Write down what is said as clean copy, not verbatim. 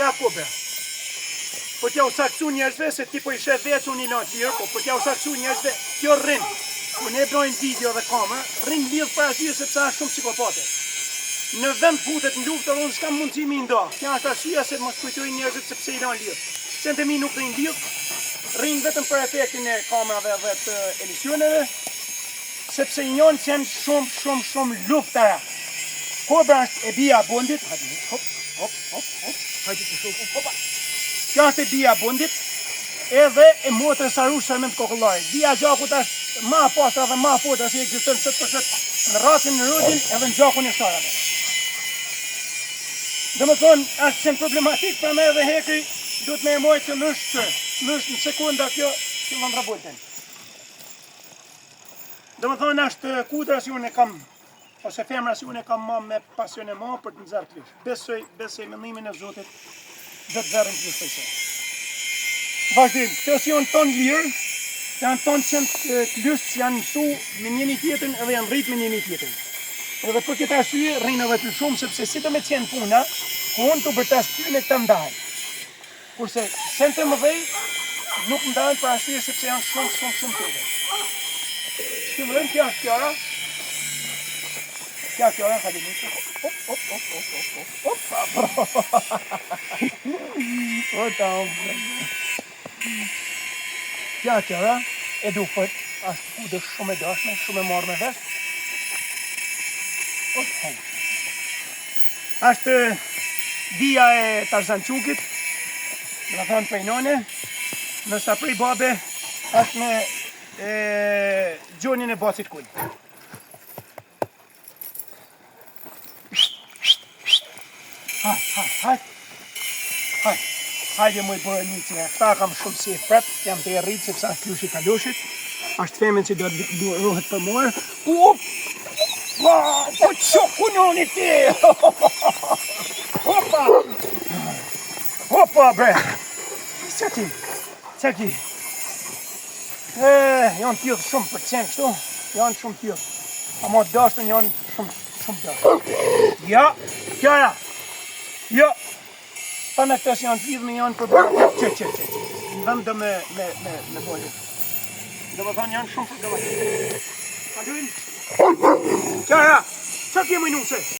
nga kobe. Po t'ja u saksu njerëzve, se ti po i shet vetë unë i lanë lirë, po t'ja u saksu njerëzve, kjo rrinë. Ku ne brojnë video dhe kamerë, rrinë lidhë për asyje sepse është shumë psikopate. Në vend futet në luftë dhe unë s'kam mundësimi nda. Kja është asyja se mos kujtojnë njerëzit sepse i lanë lirë. Qënë të mi nuk rrinë lirë, rrinë vetëm për efektin e kamerave dhe të emisioneve, sepse i njënë që janë shumë luftara. Kobra është e bia bundit, kjo është e bia bundit, edhe e motrës Arush Sarment Kokollari. Bia gjakut është ma pastra dhe ma forta si ekziston sot për sot në rasin në rudin edhe në gjakun e sharave. Dhe më thonë, është qenë problematik për me dhe hekri, duhet me e mojtë që mështë në sekunda kjo që më ndrabojten. Dhe më thonë, është kudra si unë e kam, ose femra si unë e kam ma me pasion e ma për të nëzarë klish. Besoj mendimin e Zotit dhe të zërën klish për se. Vazhdim, këto si janë tonë lirë, janë tonë që janë klish që janë tu me njëni tjetën edhe janë rritë me njëni tjetën. Edhe për këtë arsye rrinë edhe të shumë, sepse si të me qenë puna, ku unë të bërtas tyne të ndajnë. Kurse sente më dhej, nuk ndajnë për arsye sepse janë shumë të dhe. Shkimërën kja është kjara. Kja kjara, ka dhe njështë. Kja kjara, e du për, ashtë kudër shumë e dashme, shumë e marrë me vesh. Ashtë dia e Tarzançukit, dhe thonë për inone, nërsa prej babe, ashtë me gjonin e basit kull. Hajde mu i bërë një që këta kam shumë si e prep, jam të e rritë sepse është klushi kalushit, është femen që do të ruhet për morë. Po qoku noni ti! Opa bre! Qa ki? Janë tjithë shumë për qenë kështu, janë shumë tjithë. Ama dashtën janë shumë dashtë. Ja, kjara! Ja! Ta me këtës janë tjithë me janë problematik. Që. Në vend dhe me bojë. Dhe më thonë janë shumë problematik. Kjara! Qa kje më i nuse?